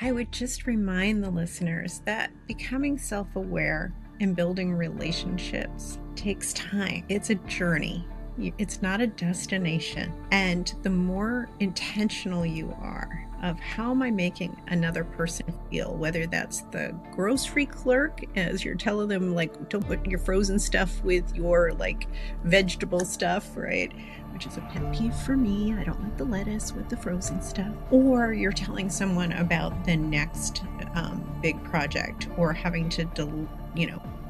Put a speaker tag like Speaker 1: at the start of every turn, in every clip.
Speaker 1: I would just remind the listeners that becoming self-aware and building relationships takes time. It's a journey. It's not a destination. And the more intentional you are of how am I making another person feel, whether that's the grocery clerk as you're telling them, like, don't put your frozen stuff with your vegetable stuff, right? Which is a pet peeve for me. I don't like the lettuce with the frozen stuff. Or you're telling someone about the next big project, or having to,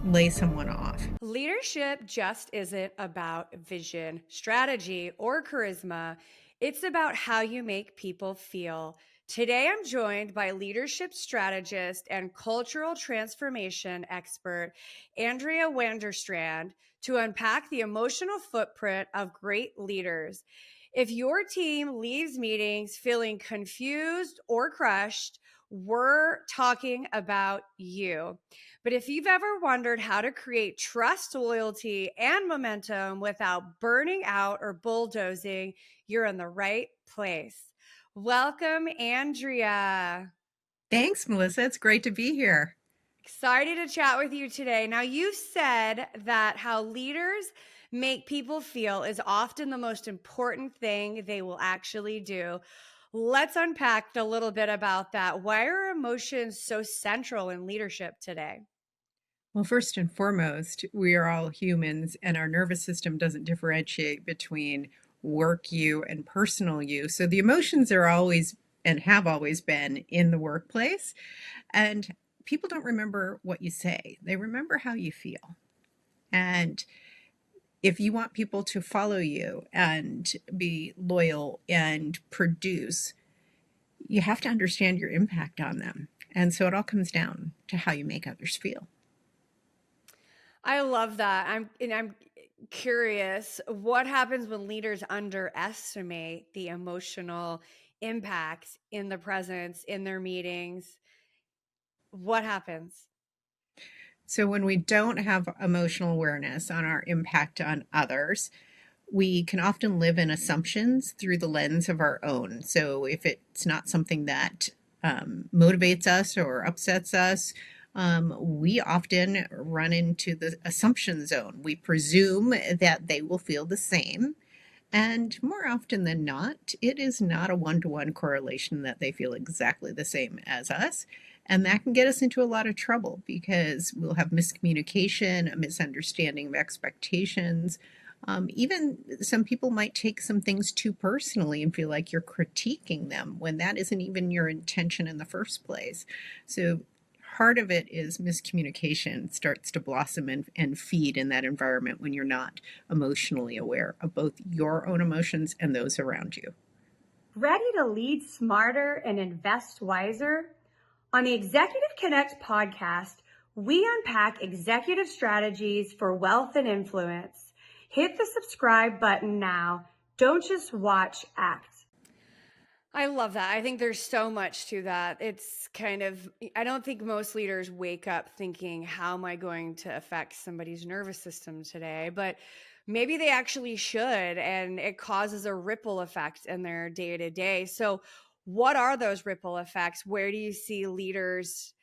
Speaker 1: lay someone off.
Speaker 2: Leadership just isn't about vision, strategy, or charisma. It's about how you make people feel. Today, I'm joined by leadership strategist and cultural transformation expert, Andrea Wanerstrand, to unpack the emotional footprint of great leaders. If your team leaves meetings feeling confused or crushed, we're talking about you. But if you've ever wondered how to create trust, loyalty, and momentum without burning out or bulldozing, you're in the right place. Welcome, Andrea.
Speaker 1: Thanks, Melissa. It's great to be here.
Speaker 2: Excited to chat with you today. Now, you said that how leaders make people feel is often the most important thing they will actually do. Let's unpack a little bit about that. Why are emotions so central in leadership today?
Speaker 1: Well, first and foremost, we are all humans, and our nervous system doesn't differentiate between work you and personal you. So the emotions are always and have always been in the workplace. And people don't remember what you say, they remember how you feel. And if you want people to follow you and be loyal and produce, you have to understand your impact on them. And so it all comes down to how you make others feel.
Speaker 2: I love that. I'm curious what happens when leaders underestimate the emotional impacts in the presence in their meetings. What happens?
Speaker 1: So when we don't have emotional awareness on our impact on others, we can often live in assumptions through the lens of our own. So if it's not something that motivates us or upsets us, we often run into the assumption zone. We presume that they will feel the same. And more often than not, it is not a one-to-one correlation that they feel exactly the same as us. And that can get us into a lot of trouble because we'll have miscommunication, a misunderstanding of expectations. Even some people might take some things too personally and feel like you're critiquing them when that isn't even your intention in the first place. So part of it is miscommunication starts to blossom and feed in that environment when you're not emotionally aware of both your own emotions and those around you.
Speaker 3: Ready to lead smarter and invest wiser? On the Executive Connect podcast, we unpack executive strategies for wealth and influence. Hit the subscribe button now. Don't just watch, act.
Speaker 2: I love that. I think there's so much to that. It's kind of, I don't think most leaders wake up thinking, how am I going to affect somebody's nervous system today? But maybe they actually should, and it causes a ripple effect in their day to day. So, what are those ripple effects? Where do you see leaders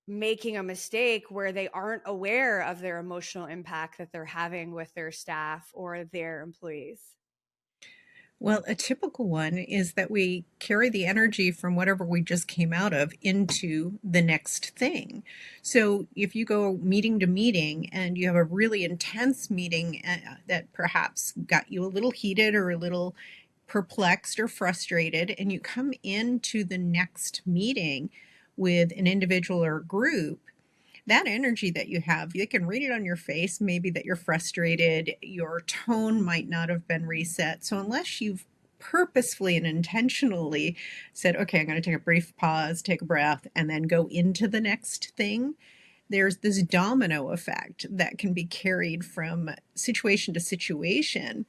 Speaker 2: making a mistake where they aren't aware of their emotional impact that they're having with their staff or their employees?
Speaker 1: Well, a typical one is that we carry the energy from whatever we just came out of into the next thing. So if you go meeting to meeting and you have a really intense meeting that perhaps got you a little heated or a little perplexed or frustrated, and you come into the next meeting with an individual or a group, that energy that you have, you can read it on your face, maybe that you're frustrated, your tone might not have been reset. So unless you've purposefully and intentionally said, okay, I'm going to take a brief pause, take a breath, and then go into the next thing, there's this domino effect that can be carried from situation to situation.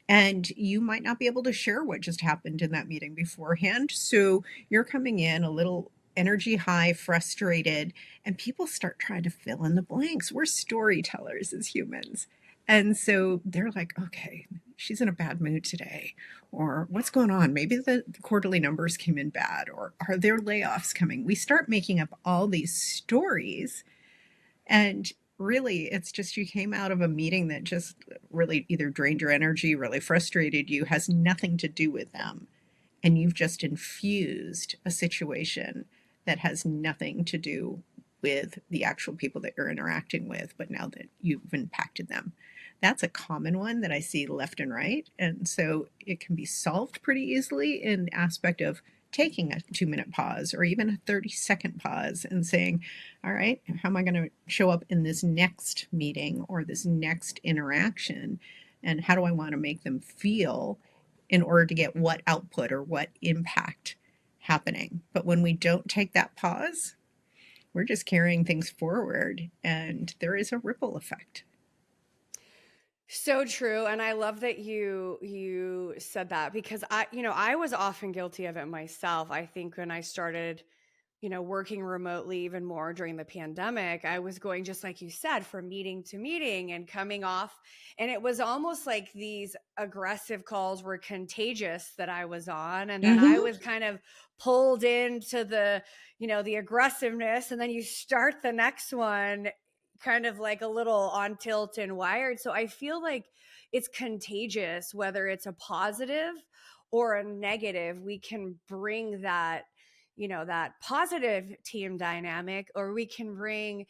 Speaker 1: And you might not be able to share what just happened in that meeting beforehand. So you're coming in a little energy high, frustrated, and people start trying to fill in the blanks. We're storytellers as humans. And so they're like, okay, she's in a bad mood today, or what's going on? Maybe the quarterly numbers came in bad, or are there layoffs coming? We start making up all these stories, and really it's just you came out of a meeting that just really either drained your energy, really frustrated you, has nothing to do with them, and you've just infused a situation that has nothing to do with the actual people that you're interacting with, but now that you've impacted them. That's a common one that I see left and right. And so it can be solved pretty easily in the aspect of taking a 2-minute pause or even a 30-second pause and saying, all right, how am I going to show up in this next meeting or this next interaction? And how do I want to make them feel in order to get what output or what impact happening? But when we don't take that pause, we're just carrying things forward, and there is a ripple effect.
Speaker 2: So true. And I love that you said that, because I was often guilty of it myself. I think when I started working remotely even more during the pandemic, I was going, just like you said, from meeting to meeting and coming off. And it was almost like these aggressive calls were contagious that I was on. And then I
Speaker 1: Mm-hmm.
Speaker 2: was kind of pulled into the aggressiveness. And then you start the next one kind of like a little on tilt and wired. So I feel like it's contagious, whether it's a positive or a negative. We can bring that positive team dynamic, or we can bring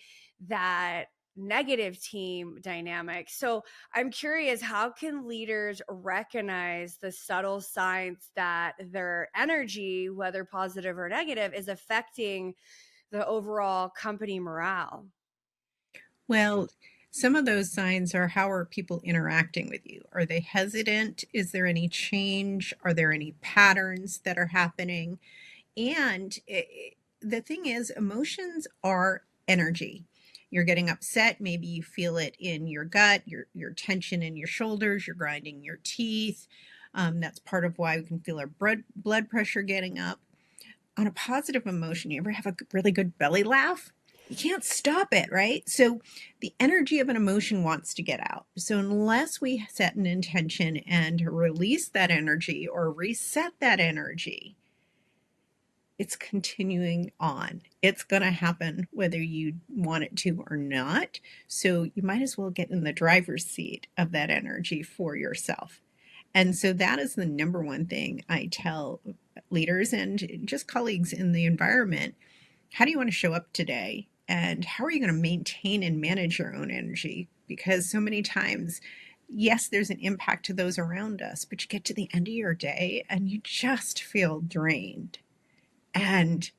Speaker 2: that negative team dynamic. So I'm curious, how can leaders recognize the subtle signs that their energy, whether positive or negative, is affecting the overall company morale?
Speaker 1: Well, some of those signs are, how are people interacting with you? Are they hesitant? Is there any change? Are there any patterns that are happening? And the thing is, emotions are energy. You're getting upset, maybe you feel it in your gut, your tension in your shoulders, you're grinding your teeth. That's part of why we can feel our blood pressure getting up. On a positive emotion, you ever have a really good belly laugh? You can't stop it, right? So the energy of an emotion wants to get out. So unless we set an intention and release that energy or reset that energy, it's continuing on. It's going to happen whether you want it to or not. So you might as well get in the driver's seat of that energy for yourself. And so that is the number one thing I tell leaders and just colleagues in the environment. How do you want to show up today? And how are you going to maintain and manage your own energy? Because so many times, yes, there's an impact to those around us, but you get to the end of your day and you just feel drained. And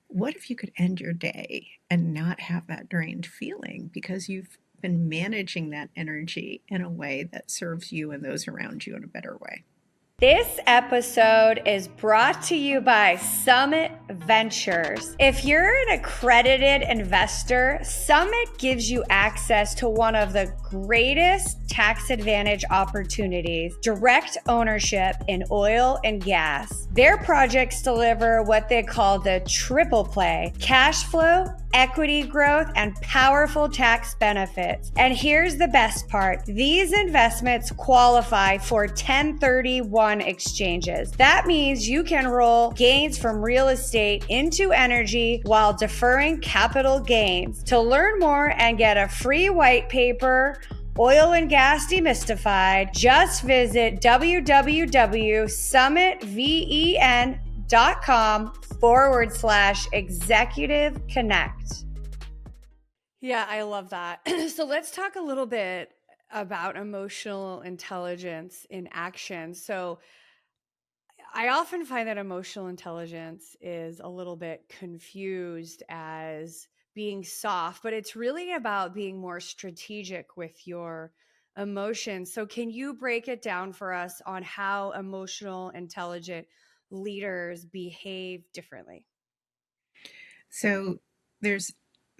Speaker 1: what if you could end your day and not have that drained feeling because you've been managing that energy in a way that serves you and those around you in a better way?
Speaker 2: This episode is brought to you by Summit Ventures. If you're an accredited investor, Summit gives you access to one of the greatest tax advantage opportunities: direct ownership in oil and gas. Their projects deliver what they call the triple play: cash flow, equity growth, and powerful tax benefits. And here's the best part: these investments qualify for 1031 exchanges. That means you can roll gains from real estate into energy while deferring capital gains. To learn more and get a free white paper, Oil and Gas Demystified, just visit www.summitven.com/executive connect. Yeah, I love that. So let's talk a little bit about emotional intelligence in action. So I often find that emotional intelligence is a little bit confused as being soft, but it's really about being more strategic with your emotions. So can you break it down for us on how emotional intelligent leaders behave differently?
Speaker 1: So there's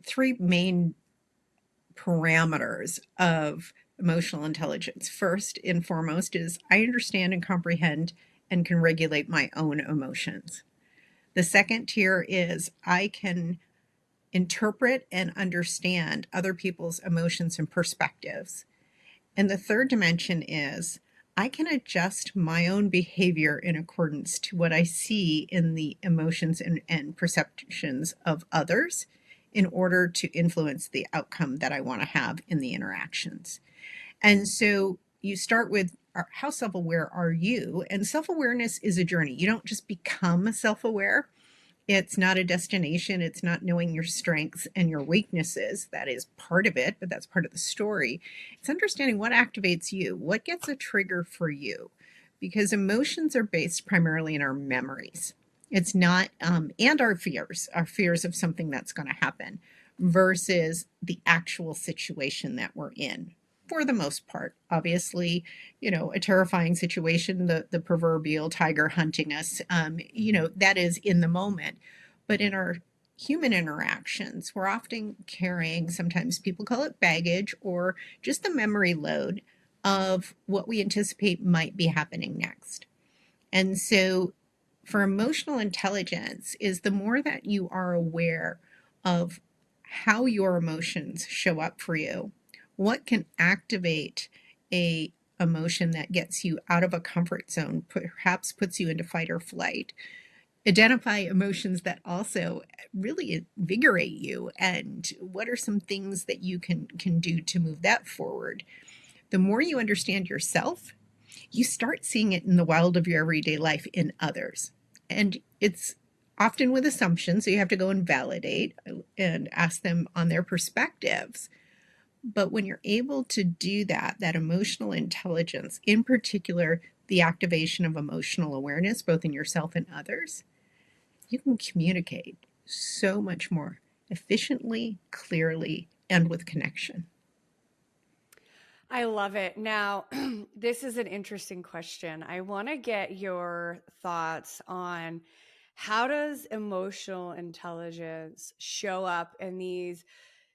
Speaker 1: three main parameters of emotional intelligence. First and foremost is, I understand and comprehend and can regulate my own emotions. The second tier is, I can interpret and understand other people's emotions and perspectives. And the third dimension is, I can adjust my own behavior in accordance to what I see in the emotions and perceptions of others in order to influence the outcome that I want to have in the interactions. And so you start with how self aware are you? And self awareness is a journey. You don't just become self aware. It's not a destination. It's not knowing your strengths and your weaknesses. That is part of it, but that's part of the story. It's understanding what activates you, what gets a trigger for you, because emotions are based primarily in our memories. It's not, and our fears of something that's going to happen versus the actual situation that we're in. For the most part, obviously, a terrifying situation, the proverbial tiger hunting us, that is in the moment. But in our human interactions, we're often carrying, sometimes people call it baggage or just the memory load of what we anticipate might be happening next. And so for emotional intelligence is the more that you are aware of how your emotions show up for you, what can activate a emotion that gets you out of a comfort zone, perhaps puts you into fight or flight. Identify emotions that also really invigorate you, and what are some things that you can do to move that forward. The more you understand yourself, you start seeing it in the wild of your everyday life in others. And it's often with assumptions, so you have to go and validate and ask them on their perspectives. But when you're able to do that, that emotional intelligence, in particular, the activation of emotional awareness, both in yourself and others, you can communicate so much more efficiently, clearly, and with connection.
Speaker 2: I love it. Now, this is an interesting question. I want to get your thoughts on how does emotional intelligence show up in these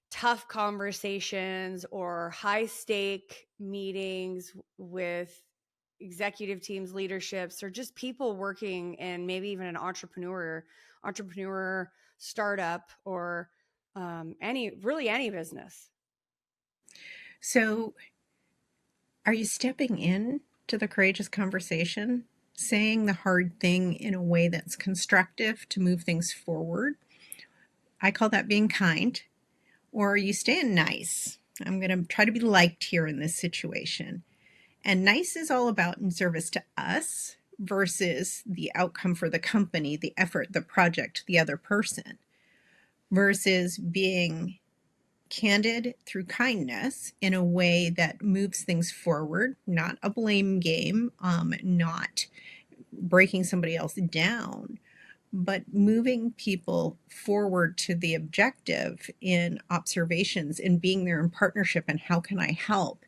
Speaker 2: tough conversations or high stake meetings with executive teams, leaderships, or just people working in maybe even an entrepreneur startup, or any business.
Speaker 1: So, are you stepping in to the courageous conversation, saying the hard thing in a way that's constructive to move things forward? I call that being kind. Or are you staying nice? I'm going to try to be liked here in this situation. And nice is all about in service to us versus the outcome for the company, the effort, the project, the other person, versus being candid through kindness in a way that moves things forward, not a blame game, not breaking somebody else down, but moving people forward to the objective in observations and being there in partnership. And how can I help?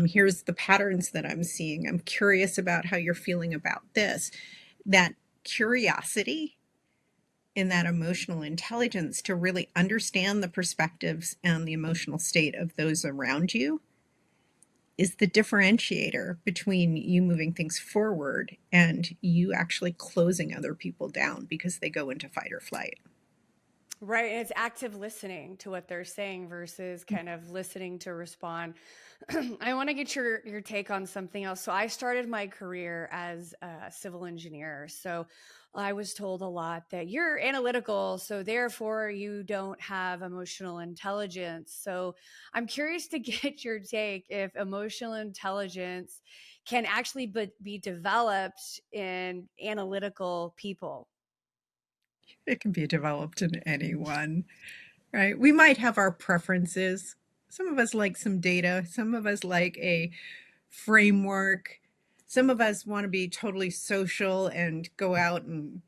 Speaker 1: Here's the patterns that I'm seeing. I'm curious about how you're feeling about this. That curiosity in that emotional intelligence to really understand the perspectives and the emotional state of those around you is the differentiator between you moving things forward and you actually closing other people down because they go into fight or flight.
Speaker 2: Right. And it's active listening to what they're saying versus kind of listening to respond. I want to get your take on something else. So I started my career as a civil engineer. So I was told a lot that you're analytical, so therefore you don't have emotional intelligence. So I'm curious to get your take if emotional intelligence can actually be developed in analytical people.
Speaker 1: It can be developed in anyone, right? We might have our preferences. Some of us like some data, some of us like a framework. Some of us want to be totally social and go out and,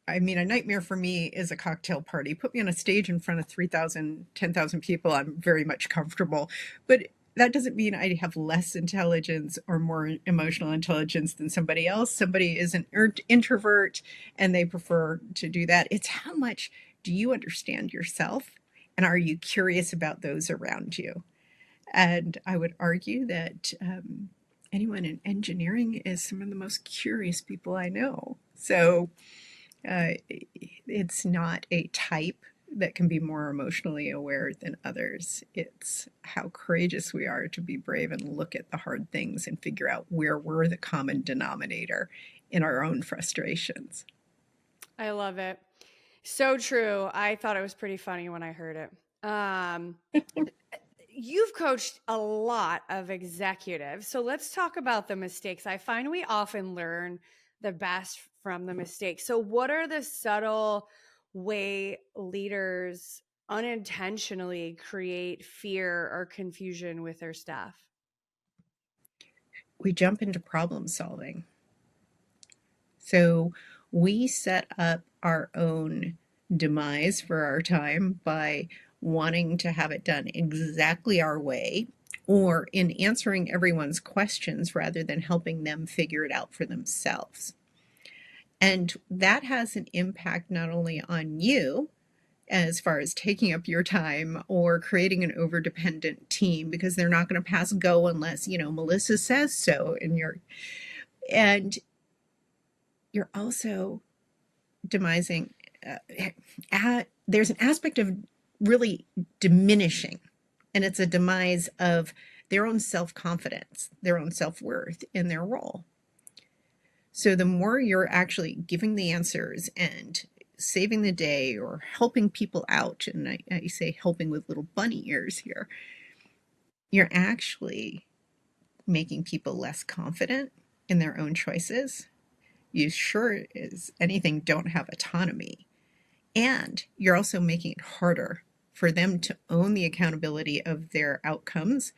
Speaker 1: I mean, a nightmare for me is a cocktail party. Put me on a stage in front of 3,000, 10,000 people. I'm very much comfortable. But that doesn't mean I have less intelligence or more emotional intelligence than somebody else. Somebody is an introvert and they prefer to do that. It's how much do you understand yourself? And are you curious about those around you? And I would argue that anyone in engineering is some of the most curious people I know. So it's not a type that can be more emotionally aware than others. It's how courageous we are to be brave and look at the hard things and figure out where we're the common denominator in our own frustrations.
Speaker 2: I love it. So true. I thought it was pretty funny when I heard it. You've coached a lot of executives. So let's talk about the mistakes. I find we often learn the best from the mistakes. So, what are the subtle way leaders unintentionally create fear or confusion with their staff?
Speaker 1: We jump into problem solving. So we set up our own demise for our time by wanting to have it done exactly our way, or in answering everyone's questions rather than helping them figure it out for themselves. And that has an impact not only on you as far as taking up your time or creating an overdependent team, because they're not going to pass go unless, Melissa says so, and you're also demising. There's an aspect of really diminishing, and it's a demise of their own self-confidence, their own self-worth in their role. So the more you're actually giving the answers and saving the day or helping people out, and I say helping with little bunny ears here, you're actually making people less confident in their own choices. You sure as anything don't have autonomy. And you're also making it harder for them to own the accountability of their outcomes,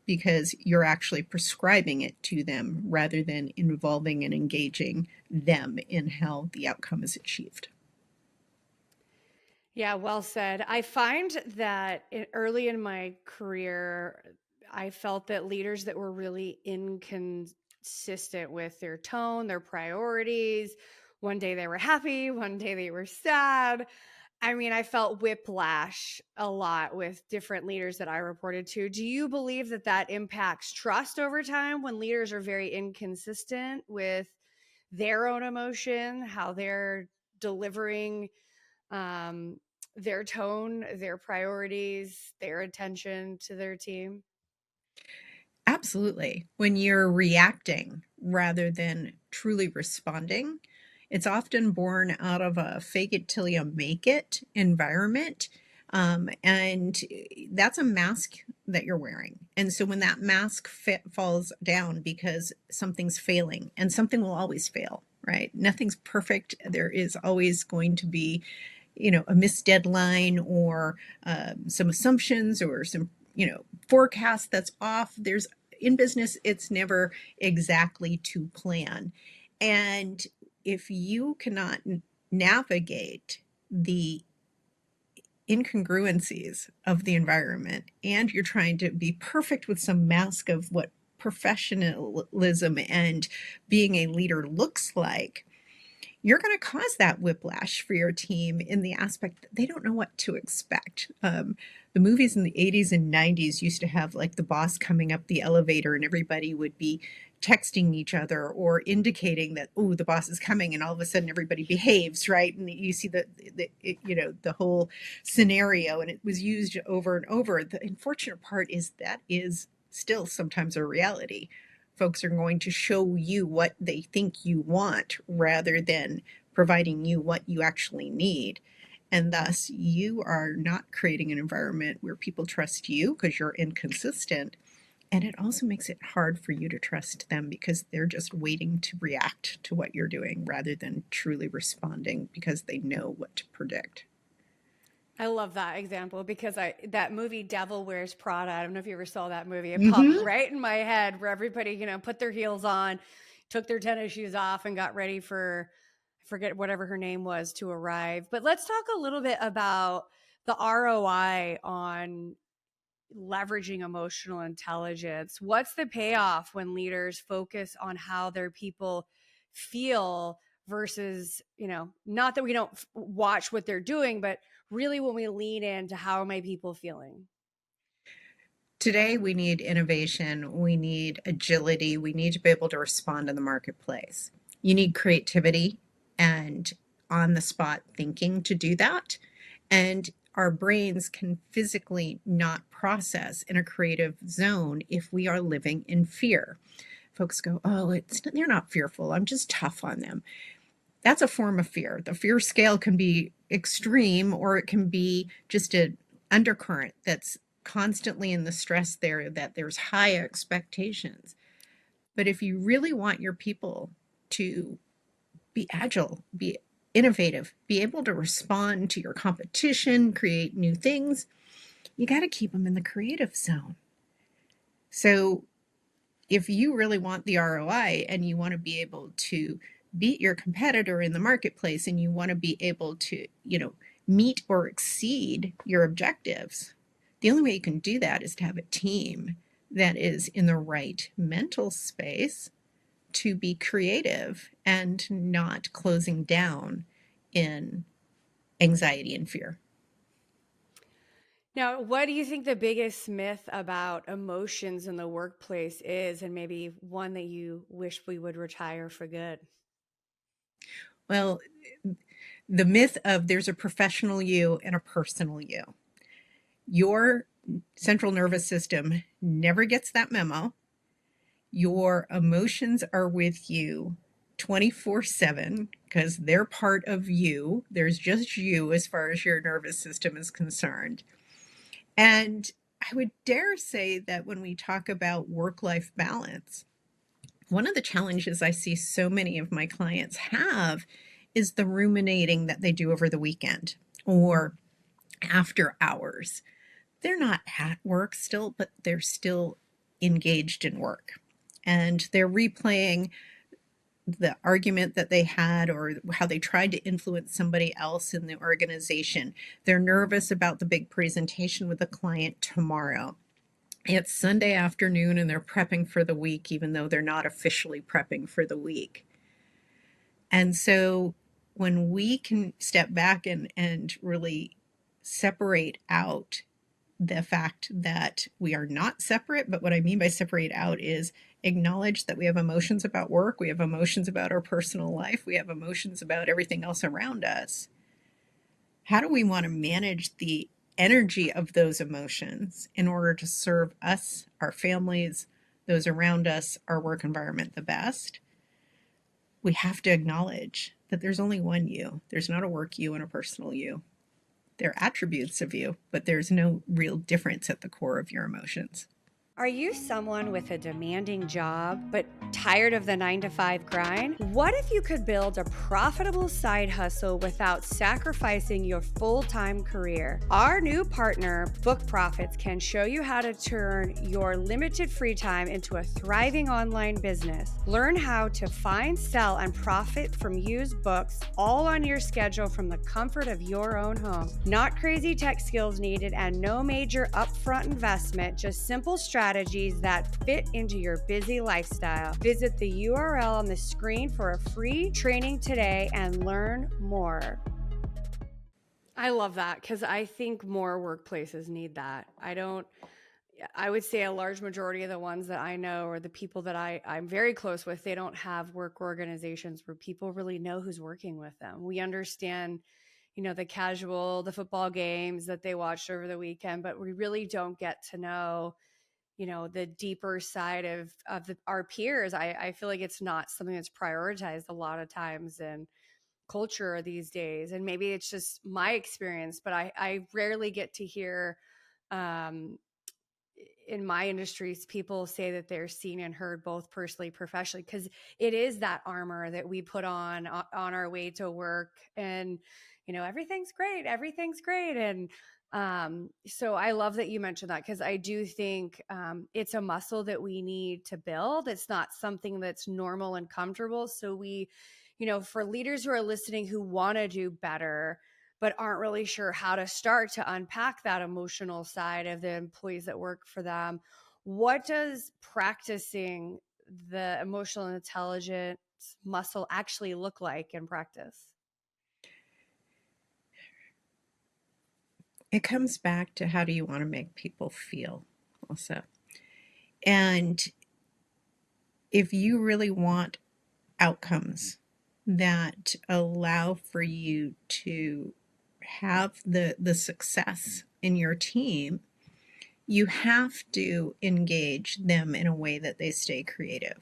Speaker 1: because you're actually prescribing it to them rather than involving and engaging them in how the outcome is achieved.
Speaker 2: Yeah, well said. I find that early in my career, I felt that leaders that were really inconsistent with their tone, their priorities, one day they were happy, one day they were sad. I mean, I felt whiplash a lot with different leaders that I reported to. Do you believe that that impacts trust over time when leaders are very inconsistent with their own emotion, how they're delivering um, their tone, their priorities, their attention to their team?
Speaker 1: Absolutely. When you're reacting rather than truly responding, it's often born out of a fake it till you make it environment. And that's a mask that you're wearing. And so when that mask falls down because something's failing, and something will always fail, right? Nothing's perfect. There is always going to be, a missed deadline, or some assumptions, or some forecast that's off. There's In business, it's never exactly to plan. And if you cannot navigate the incongruencies of the environment, and you're trying to be perfect with some mask of what professionalism and being a leader looks like, you're going to cause that whiplash for your team in the aspect that they don't know what to expect. The movies in the 80s and 90s used to have like the boss coming up the elevator and everybody would be texting each other or indicating that, oh, the boss is coming, and all of a sudden everybody behaves, right? And you see the whole scenario, and it was used over and over. The unfortunate part is that is still sometimes a reality. Folks are going to show you what they think you want rather than providing you what you actually need. And thus, you are not creating an environment where people trust you because you're inconsistent. And it also makes it hard for you to trust them because they're just waiting to react to what you're doing rather than truly responding because they know what to predict.
Speaker 2: I love that example because that movie Devil Wears Prada, I don't know if you ever saw that movie. It popped
Speaker 1: Mm-hmm.
Speaker 2: right in my head where everybody, put their heels on, took their tennis shoes off and got ready for I forget whatever her name was to arrive. But let's talk a little bit about the ROI on leveraging emotional intelligence. What's the payoff when leaders focus on how their people feel versus, not that we don't watch what they're doing, but really when we lean into how are my people feeling?
Speaker 1: Today, we need innovation, we need agility, we need to be able to respond in the marketplace. You need creativity and on the spot thinking to do that. And our brains can physically not process in a creative zone if we are living in fear. Folks go, oh, they're not fearful. I'm just tough on them. That's a form of fear. The fear scale can be extreme, or it can be just an undercurrent that's constantly in the stress there, that there's high expectations. But if you really want your people to be agile, be innovative, be able to respond to your competition, create new things, you got to keep them in the creative zone. So if you really want the ROI and you want to be able to beat your competitor in the marketplace, and you want to be able to, meet or exceed your objectives, the only way you can do that is to have a team that is in the right mental space to be creative and not closing down in anxiety and fear.
Speaker 2: Now, what do you think the biggest myth about emotions in the workplace is, and maybe one that you wish we would retire for good?
Speaker 1: Well, the myth of there's a professional you and a personal you. Your central nervous system never gets that memo. Your emotions are with you 24/7 because they're part of you. There's just you as far as your nervous system is concerned. And I would dare say that when we talk about work-life balance, one of the challenges I see so many of my clients have is the ruminating that they do over the weekend or after hours. They're not at work still, but they're still engaged in work. And they're replaying the argument that they had or how they tried to influence somebody else in the organization. They're nervous about the big presentation with the client tomorrow. It's Sunday afternoon and they're prepping for the week, even though they're not officially prepping for the week. And so when we can step back and really separate out the fact that we are not separate, but what I mean by separate out is acknowledge that we have emotions about work, we have emotions about our personal life, we have emotions about everything else around us. How do we want to manage the energy of those emotions in order to serve us, our families, those around us, our work environment the best? We have to acknowledge that there's only one you. There's not a work you and a personal you. They're attributes of you, but there's no real difference at the core of your emotions.
Speaker 2: Are you someone with a demanding job, but tired of the 9 to 5 grind? What if you could build a profitable side hustle without sacrificing your full-time career? Our new partner, Book Profits, can show you how to turn your limited free time into a thriving online business. Learn how to find, sell, and profit from used books, all on your schedule from the comfort of your own home. Not crazy tech skills needed and no major upfront investment, just simple strategies that fit into your busy lifestyle. Visit the URL on the screen for a free training today and learn more. I love that because I think more workplaces need that. I would say a large majority of the ones that I know or the people that I'm very close with, they don't have work organizations where people really know who's working with them. We understand, the football games that they watched over the weekend, but we really don't get to know the deeper side of our peers. I feel like it's not something that's prioritized a lot of times in culture these days, and maybe it's just my experience, but I rarely get to hear um, in my industries people say that they're seen and heard both personally, professionally, because it is that armor that we put on our way to work, and everything's great, and so I love that you mentioned that because I do think it's a muscle that we need to build. It's not something that's normal and comfortable. So for leaders who are listening who want to do better, but aren't really sure how to start to unpack that emotional side of the employees that work for them, what does practicing the emotional intelligence muscle actually look like in practice?
Speaker 1: It comes back to how do you want to make people feel also. And if you really want outcomes that allow for you to have the success in your team, you have to engage them in a way that they stay creative.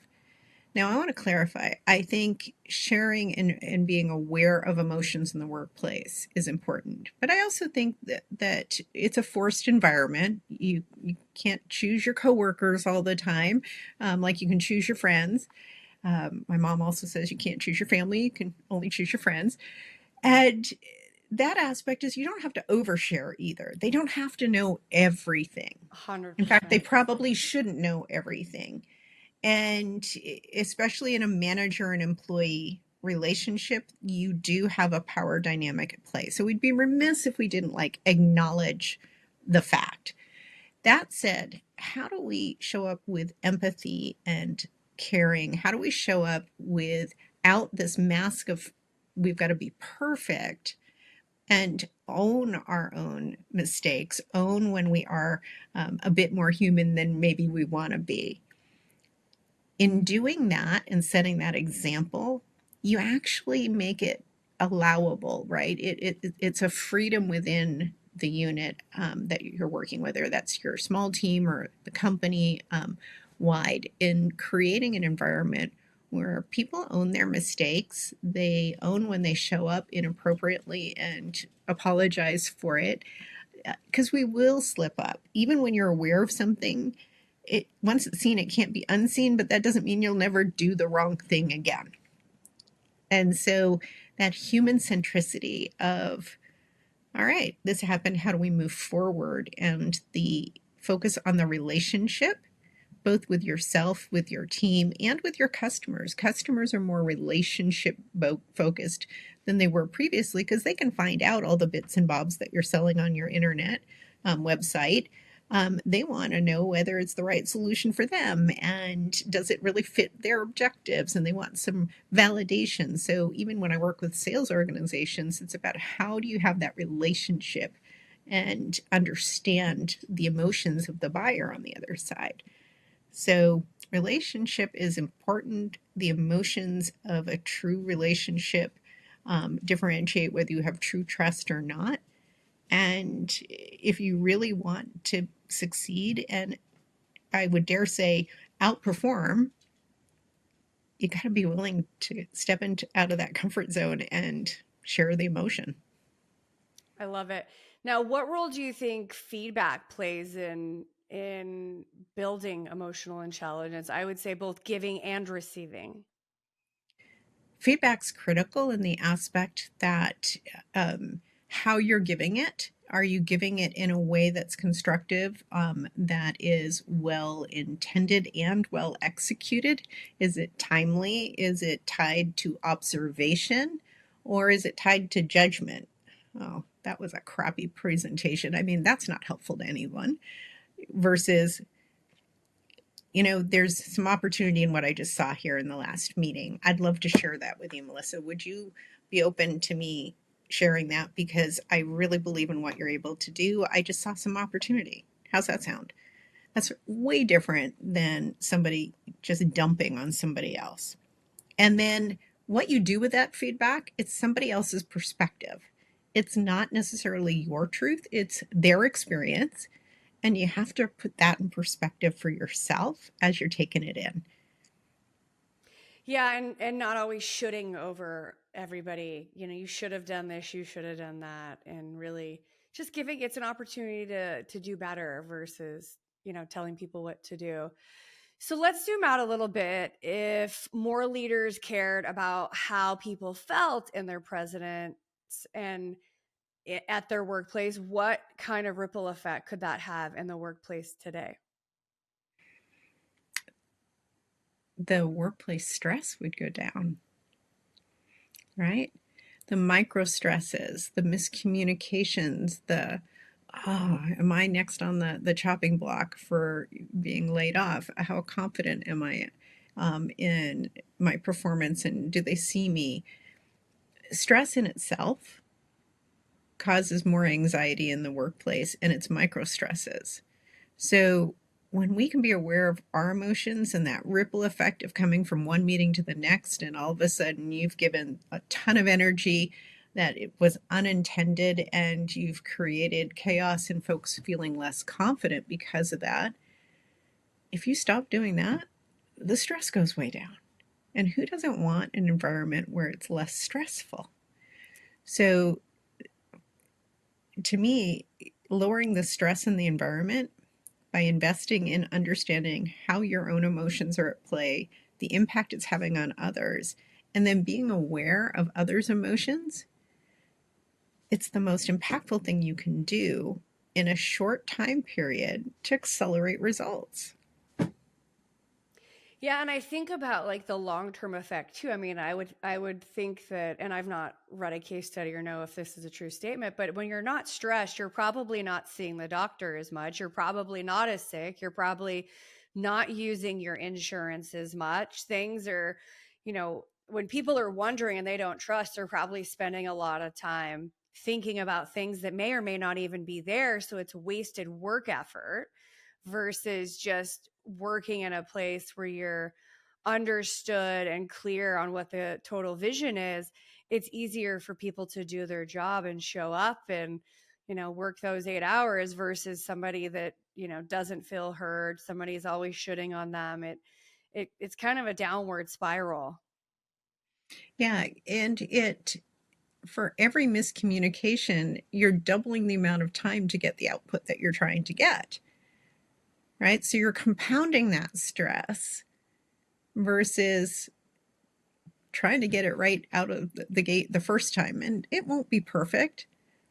Speaker 1: Now, I want to clarify. I think sharing and being aware of emotions in the workplace is important. But I also think that it's a forced environment. You can't choose your coworkers all the time, like you can choose your friends. My mom also says you can't choose your family, you can only choose your friends. And that aspect is you don't have to overshare either. They don't have to know everything. In fact, they
Speaker 2: 100%.
Speaker 1: probably shouldn't know everything. And especially in a manager and employee relationship, you do have a power dynamic at play. So we'd be remiss if we didn't like acknowledge the fact. That said, how do we show up with empathy and caring? How do we show up without this mask of we've got to be perfect and own our own mistakes, own when we are a bit more human than maybe we want to be? In doing that and setting that example, you actually make it allowable, right? It's a freedom within the unit that you're working, whether that's your small team or the company wide, in creating an environment where people own their mistakes, they own when they show up inappropriately and apologize for it, because we will slip up. Even when you're aware of something, it once it's seen, it can't be unseen, but that doesn't mean you'll never do the wrong thing again. And so that human centricity of, all right, this happened, how do we move forward? And the focus on the relationship, both with yourself, with your team, and with your customers. Customers are more relationship focused than they were previously because they can find out all the bits and bobs that you're selling on your internet website. They want to know whether it's the right solution for them and does it really fit their objectives, and they want some validation. So even when I work with sales organizations, it's about how do you have that relationship and understand the emotions of the buyer on the other side. So relationship is important. The emotions of a true relationship differentiate whether you have true trust or not. And if you really want to succeed, and I would dare say outperform, you got to be willing to step out of that comfort zone and share the emotion.
Speaker 2: I love it. Now, what role do you think feedback plays in building emotional intelligence? I would say both giving and receiving.
Speaker 1: Feedback's critical in the aspect that how you're giving it. Are you giving it in a way that's constructive, that is well intended and well executed? Is it timely? Is it tied to observation? Or is it tied to judgment? Oh, that was a crappy presentation. I mean, that's not helpful to anyone. Versus, there's some opportunity in what I just saw here in the last meeting. I'd love to share that with you, Melissa. Would you be open to me sharing that? Because I really believe in what you're able to do. I just saw some opportunity. How's that sound? That's way different than somebody just dumping on somebody else. And then what you do with that feedback, it's somebody else's perspective. It's not necessarily your truth, it's their experience. And you have to put that in perspective for yourself as you're taking it in.
Speaker 2: Yeah, and not always shooting over everybody. You should have done this, you should have done that, and really just giving it's an opportunity to do better versus, telling people what to do. So let's zoom out a little bit. If more leaders cared about how people felt in their presidents and at their workplace, what kind of ripple effect could that have in the workplace today?
Speaker 1: The workplace stress would go down, right? The micro stresses, the miscommunications, am I next on the chopping block for being laid off? How confident am I in my performance, and do they see me? Stress in itself causes more anxiety in the workplace, and it's micro stresses. So when we can be aware of our emotions and that ripple effect of coming from one meeting to the next, and all of a sudden you've given a ton of energy, that it was unintended and you've created chaos and folks feeling less confident because of that. If you stop doing that, the stress goes way down. And who doesn't want an environment where it's less stressful? So, to me, lowering the stress in the environment by investing in understanding how your own emotions are at play, the impact it's having on others, and then being aware of others' emotions, it's the most impactful thing you can do in a short time period to accelerate results.
Speaker 2: Yeah, and I think about like the long-term effect too. I mean, I would think that, and I've not read a case study or know if this is a true statement, but when you're not stressed, you're probably not seeing the doctor as much. You're probably not as sick. You're probably not using your insurance as much. Things are, when people are wondering and they don't trust, they're probably spending a lot of time thinking about things that may or may not even be there. So it's wasted work effort versus just working in a place where you're understood and clear on what the total vision is. It's easier for people to do their job and show up and work those 8 hours versus somebody that doesn't feel heard. Somebody's always shooting on them. It's kind of a downward spiral.
Speaker 1: Yeah, and it for every miscommunication, you're doubling the amount of time to get the output that you're trying to get. Right? So you're compounding that stress versus trying to get it right out of the gate the first time. And it won't be perfect,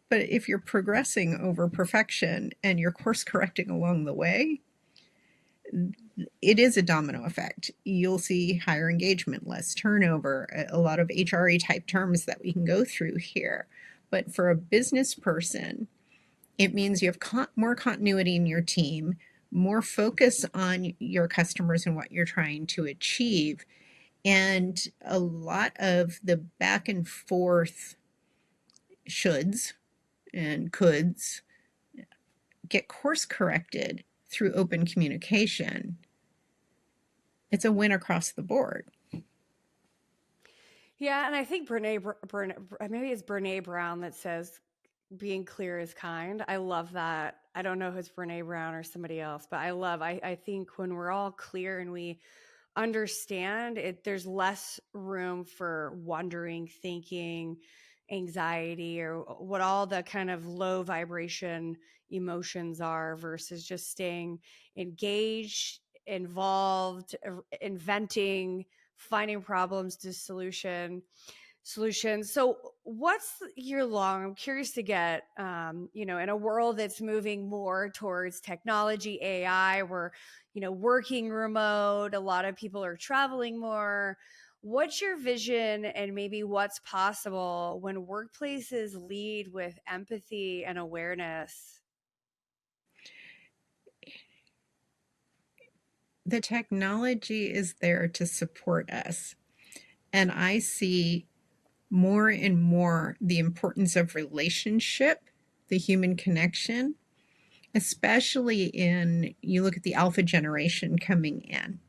Speaker 1: but if you're progressing over perfection and you're course correcting along the way, it is a domino effect. You'll see higher engagement, less turnover, a lot of HRE type terms that we can go through here. But for a business person, it means you have more continuity in your team, more focus on your customers and what you're trying to achieve. And a lot of the back and forth shoulds and coulds get course corrected through open communication. It's a win across the board.
Speaker 2: Yeah, and I think maybe it's Brene Brown that says being clear is kind. I love that. I don't know if it's Brene Brown or somebody else, but I think when we're all clear and we understand it, there's less room for wondering, thinking, anxiety, or what all the kind of low vibration emotions are versus just staying engaged, involved, inventing, finding problems to solutions. So what's your long, I'm curious to get, in a world that's moving more towards technology, AI, we're, working remote, a lot of people are traveling more. What's your vision and maybe what's possible when workplaces lead with empathy and awareness?
Speaker 1: The technology is there to support us. And I see more and more the importance of relationship, the human connection, especially in, you look at the alpha generation coming in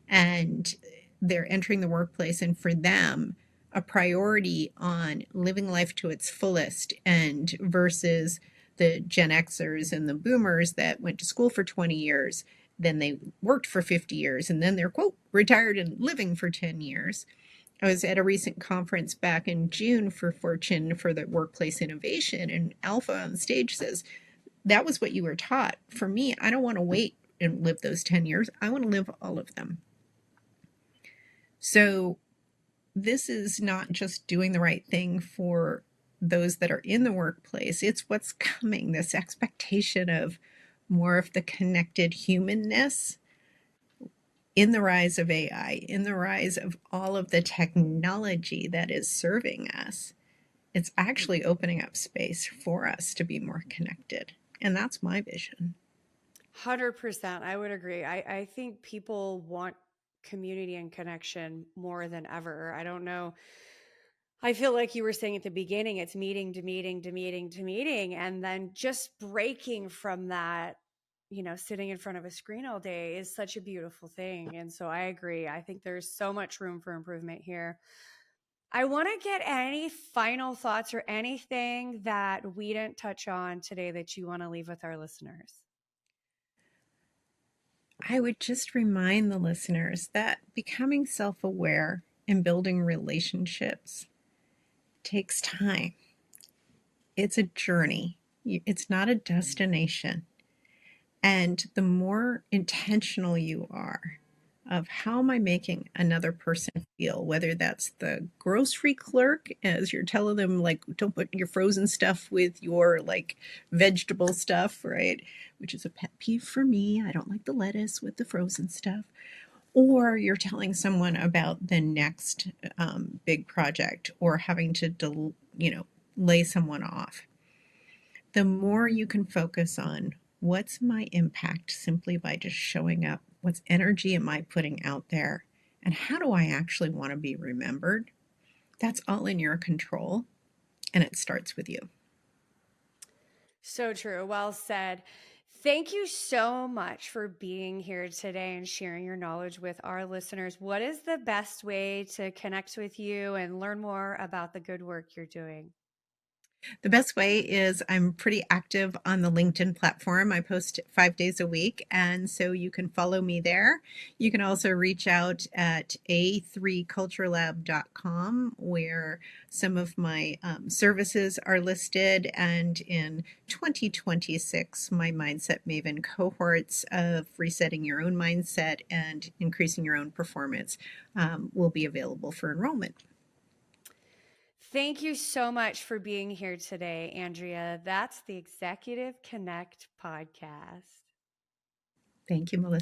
Speaker 1: and they're entering the workplace, and for them, a priority on living life to its fullest and versus the Gen Xers and the boomers that went to school for 20 years, then they worked for 50 years, and then they're, quote, retired and living for 10 years. I was at a recent conference back in June for Fortune for the workplace innovation, and Alpha on stage says, that was what you were taught. For me, I don't want to wait and live those 10 years. I want to live all of them. So this is not just doing the right thing for those that are in the workplace, it's what's coming, this expectation of more of the connected humanness in the rise of AI, in the rise of all of the technology that is serving us. It's actually opening up space for us to be more connected. And that's my vision.
Speaker 2: 100%. I would agree. I think people want community and connection more than ever. I don't know. I feel like you were saying at the beginning, it's meeting to meeting to meeting to meeting. And then just breaking from that, sitting in front of a screen all day is such a beautiful thing. And so I agree. I think there's so much room for improvement here. I want to get any final thoughts or anything that we didn't touch on today that you want to leave with our listeners.
Speaker 1: I would just remind the listeners that becoming self aware and building relationships takes time. It's a journey, it's not a destination. And the more intentional you are of how am I making another person feel, whether that's the grocery clerk as you're telling them, like, don't put your frozen stuff with your like vegetable stuff, right? Which is a pet peeve for me. I don't like the lettuce with the frozen stuff. Or you're telling someone about the next big project or having to, lay someone off. The more you can focus on what's my impact simply by just showing up, what energy am I putting out there, and how do I actually want to be remembered, that's all in your control, and it starts with you.
Speaker 2: So true. Well said. Thank you so much for being here today and sharing your knowledge with our listeners. What is the best way to connect with you and learn more about the good work you're doing?
Speaker 1: The best way is I'm pretty active on the LinkedIn platform. I post 5 days a week, and so you can follow me there. You can also reach out at a3culturelab.com, where some of my services are listed. And in 2026, my Mindset Maven cohorts of resetting your own mindset and increasing your own performance will be available for enrollment.
Speaker 2: Thank you so much for being here today, Andrea. That's the Executive Connect podcast.
Speaker 1: Thank you, Melissa.